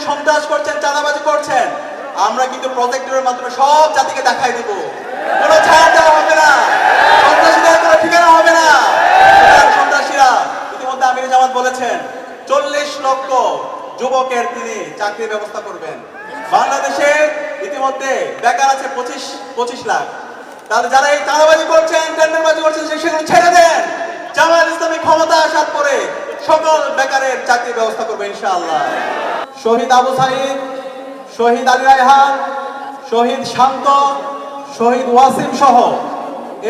সন্ত্রাস করছেন, চাঁদাবাজি করছেন, আমরা কিন্তু প্রজেক্টরের মাধ্যমে সব জাতিকে দেখাই দিব। কোনো ছাড় দেওয়া হবে না, সন্ত্রাসীদের কোনো ঠিকানা হবে না। সন্ত্রাসীরা ইতিমধ্যে আমির জামাত বলেছেন 40 লক্ষ যুবকের তিনি চাকরির ব্যবস্থা করবেন। বাংলাদেশে ইতিমধ্যে বেকার আছে 25 লাখ। তাহলে যারা এই চাঁদাবাজি করছেন, টেন্ডারবাজি করছেন, সেগুলো ছেড়ে দেন। জামায়াত ইসলামী ক্ষমতা আসার পরে সকল বেকারের চাকরির ব্যবস্থা করবে ইনশাআল্লাহ। শহীদ আবু সাঈদ, শহীদ আলী রায়হান, শহীদ শান্ত, শহীদ ওয়াসিম সহ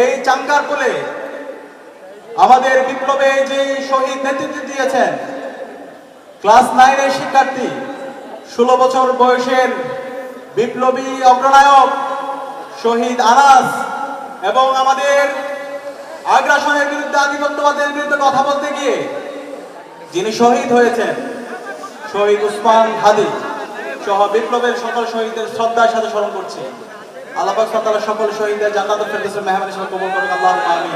এই চাঙ্গারপুলে আমাদের বিপ্লবে যে শহীদ নেতৃত্ব দিয়েছেন, ক্লাস 9 এর শিক্ষার্থী, 16 বছর বয়সের বিপ্লবী অগ্রনায়ক শহীদ আনাস, এবং আমাদের আগ্রাসনের বিরুদ্ধে, আধিপত্যবাদের বিরুদ্ধে কথা বলতে গিয়ে যিনি শহীদ হয়েছেন, শহীদ উসমান হাদি সহ বিপ্লবের সকল শহীদদের শ্রদ্ধার সাথে স্মরণ করছি। আল্লাহ পাক তাআলা সকল শহীদদের জান্নাতুল ফেরদৌসের মেহমান হিসেবে কবুল করুন, আল্লাহুম্মা আমিন।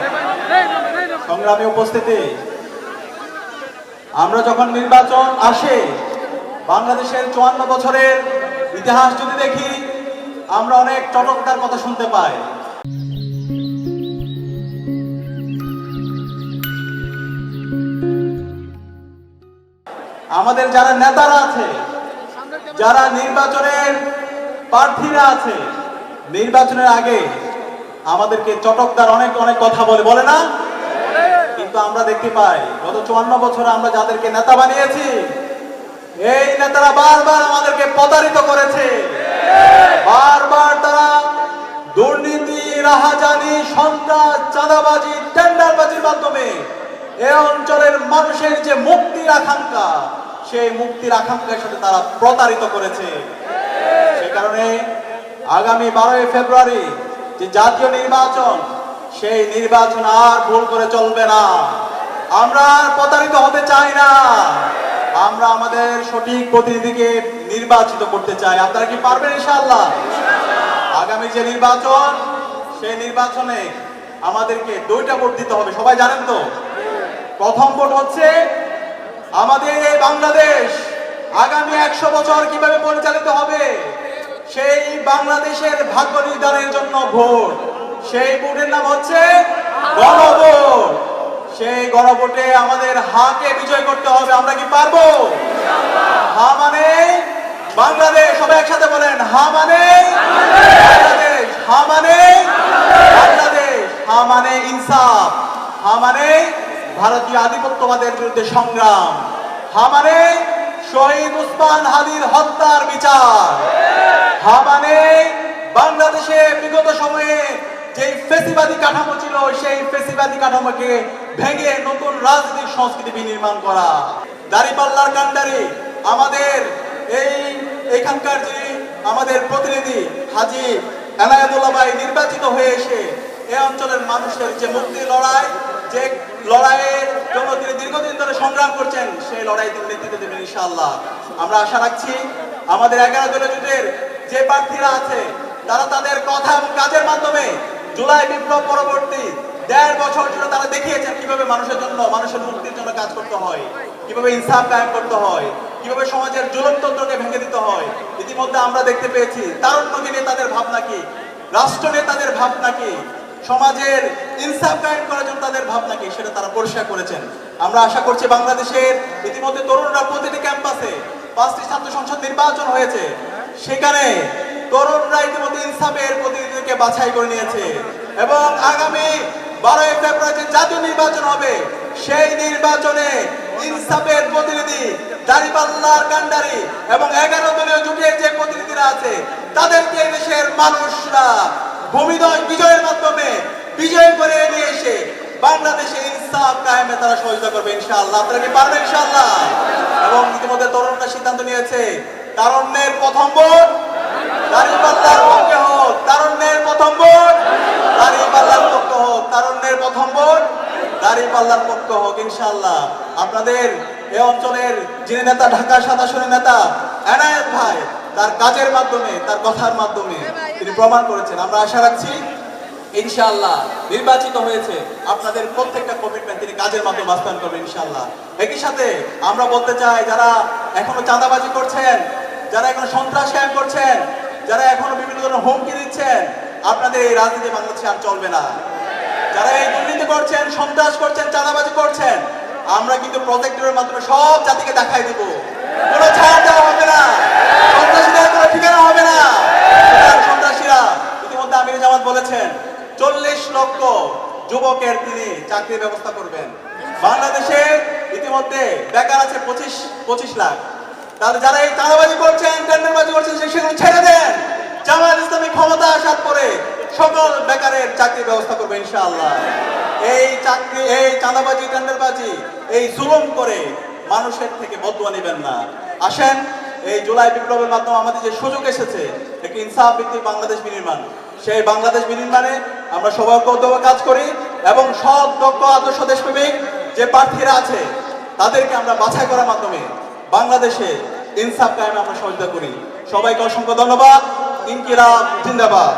সংগ্রামী উপস্থিতি, আমরা যখন নির্বাচন আসে, বাংলাদেশের 54 বছরের ইতিহাস যদি দেখি, আমরা অনেক চটকদার কথা শুনতে পাই। আমাদের যারা নেতারা আছে, যারা নির্বাচনের প্রার্থীরা আছে, নির্বাচনের আগে আমাদেরকে চটকদার অনেক অনেক কথা বলে না? কিন্তু আমরা দেখতে পাই গত 54 বছরে আমরা যাদেরকে নেতা বানিয়েছি, এই নেতারা বারবার আমাদেরকে প্রতারিত করেছে। বারবার তারা দুর্নীতি, রাহাজানি, সন্ত্রাস, চাঁদাবাজি, টেন্ডারবাজির মাধ্যমে এই অঞ্চলের মানুষের যে মুক্তির আকাঙ্ক্ষা, সেই মুক্তির আকাঙ্ক্ষার সাথে তারা প্রতারিত করেছে। সে কারণে আগামী 12 ফেব্রুয়ারি যে জাতীয় নির্বাচন, সেই নির্বাচন আর ভুল করে চলবে না। আমরা আর প্রতারিত হতে চাই না। আমরা আমাদের সঠিক প্রতিনিধিকে নির্বাচিত করতে চাই। আপনারা কি পারবেন ইনশাআল্লাহ? আগামী যে নির্বাচন, সেই নির্বাচনে আমাদেরকে 2টা ভোট দিতে হবে, সবাই জানেন তো। প্রথম ভোট হচ্ছে আমাদের এই বাংলাদেশ আগামী 100 বছর কিভাবে পরিচালিত হবে, সেই বাংলাদেশের ভাগ্য নির্ধারণের জন্য ভোট। সেই ভোটের নাম হচ্ছে গণভোট। সেই গণভোটে আমাদের হাকে বিজয় করতে হবে। আমরা কি পারবো? হা মানে বাংলাদেশ। সবাই একসাথে বলেন, হা মানে বাংলাদেশ, হা মানে বাংলাদেশ, হা মানে ইনসাফ, হা মানে ভারতীয় আধিপত্যবাদের বিরুদ্ধে সংগ্রাম, হা মানে শহীদ উসমান হাদির হত্যার বিচার, হা মানে বাংলাদেশে বিগত সময়ে যে ফ্যাসিবাদী কাঠামো ছিল, সেই ফ্যাসিবাদী কাঠামোকে ভেঙে নতুন রাজনৈতিক সংস্কৃতি বিনির্মাণ করা। দাঁড়িপাল্লার কান্ডারি আমাদের এইখানকার যে আমাদের প্রতিনিধি হাজী এনায়েতুল্লাহ ভাই নির্বাচিত হয়ে এসে এই অঞ্চলের মানুষের যে মুক্তির লড়াই, যে লড়াইয়ের জন্য তিনি দীর্ঘদিন ধরে সংগ্রাম করছেন, সেই লড়াই তিনি নেতৃত্ব দেবেন ইনশাআল্লাহ। আমরা আশা রাখছি আমাদের 11 দলীয় জোটের যে প্রার্থীরা আছে, তারা তাদের কথা এবং কাজের মাধ্যমে জুলাই বিপ্লব পরবর্তী 1.5 বছর জুড়ে তারা দেখিয়েছেন কিভাবে মানুষের জন্য, মানুষের মুক্তির জন্য কাজ করতে হয়, কিভাবে ইনসাফ কায়েম করতে হয়, কিভাবে সমাজের জুলনতন্ত্রকে ভেঙে দিতে হয়। ইতিমধ্যে আমরা দেখতে পেয়েছি তারুণ্য নেতাদের ভাবনা কি, রাষ্ট্র নেতাদের ভাবনা কি, সমাজের ইনসাফ কায়েম করার জন্য তাদের ভাবনা কি, সেটা তারা পরিষ্কার করেছেন। আমরা আশা করছি বাংলাদেশের ইতিমধ্যে তরুণরা প্রতিটি ক্যাম্পাসে 5টি ছাত্র সংসদ নির্বাচন হয়েছে, সেখানে তরুণরা ইতিমধ্যে ইনসাফের প্রতিনিধিকে বাছাই করে নিয়েছে, এবং আগামী 12 ফেব্রুয়ারি জাতীয় নির্বাচন হবে, সেই নির্বাচনে ইনসাফের প্রতিনিধি, দাঁড়িপাল্লার কান্ডারি এবং 11 দলীয় জোটের যে প্রতিনিধিরা আছে, তাদেরকে দেশের মানুষরা ভূমিদয় বিজয়ের মাধ্যমে বিজয় করে নিয়ে এসে বাংলাদেশে ইনসাফ কায়েমে তারা সহযোগিতা করবে ইনশাআল্লাহ। আপনারা কি পারবেন ইনশাআল্লাহ? এবং ইতিমধ্যে তরুণরা সিদ্ধান্ত নিয়েছে, তারুণ্যের প্রথম ভোট দাঁড়িপাল্লার পক্ষে হোক, তারুণ্যের প্রথম ভোট দাঁড়িপাল্লার পক্ষে হোক, তারুণ্যের প্রথম ভোট দাঁড়িপাল্লার পক্ষে হোক ইনশাআল্লাহ। আপনাদের এই অঞ্চলের যিনি নেতা, ঢাকা 7 আসনের নেতা এনায়েত ভাই, তার কাজের মাধ্যমে, তার কথার মাধ্যমে তিনি প্রমাণ করেছেন। আমরা আশা রাখছি ইনশাআল্লাহ নির্বাচিত হয়েছে, আপনাদের প্রত্যেকটা কমিটমেন্ট তিনি কাজের মাধ্যমে বাস্তবায়ন করবেন ইনশাআল্লাহ। একই সাথে আমরা বলতে চাই, যারা এখনো চাঁদাবাজি করছেন, যারা এখন সন্ত্রাস কায়েম করছেন, যারা এখনো বিভিন্ন ধরনের হুমকি দিচ্ছেন, আপনাদের এই রাজনীতি বাংলাদেশে আর চলবে না। যারা এই দুর্নীতি করছেন, সন্ত্রাস করছেন, চাঁদাবাজি করছেন, আমরা কিন্তু প্রজেক্টরের মাধ্যমে সব জাতিকে দেখাই দিব। কোনো ছাড় দেওয়া হবে না, সন্ত্রাসীদের কোনো ঠিকানা হবে না। সন্ত্রাসীরা ইতিমধ্যে আমির জামাত বলেছেন 40 লক্ষ যুবকের তিনি চাকরির ব্যবস্থা করবেন। বাংলাদেশে ইতিমধ্যে বেকার আছে 25 লাখ। তাহলে যারা এই চাঁদাবাজি করছেন, টেন্ডারবাজি করছেন, সেগুলো ছেড়ে দেন। জামায়াত ইসলামী ক্ষমতা আসার পরে সকল বেকারের চাকরির ব্যবস্থা করবে ইনশাআল্লাহ। এই চাকরি, এই চাঁদাবাজি, টেন্ডারবাজি, এই জুলুম করে মানুষের থেকে বদুয়া নেবেন না। আসেন, এই জুলাই বিপ্লবের মাধ্যমে আমাদের যে সুযোগ এসেছে একটি ইনসাফ ভিত্তিক বাংলাদেশ বিনির্মাণ, সেই বাংলাদেশ বিনির্মাণে আমরা সবাই ঐক্যবদ্ধ কাজ করি এবং সৎ, দক্ষ, আদর্শ দেশপ্রেমিক যে প্রার্থীরা আছে তাদেরকে আমরা বাছাই করার মাধ্যমে বাংলাদেশে ইনসাফ কায়েমে আমরা সহযোগিতা করি। সবাইকে অসংখ্য ধন্যবাদ। ইনকিলাব জিন্দাবাদ।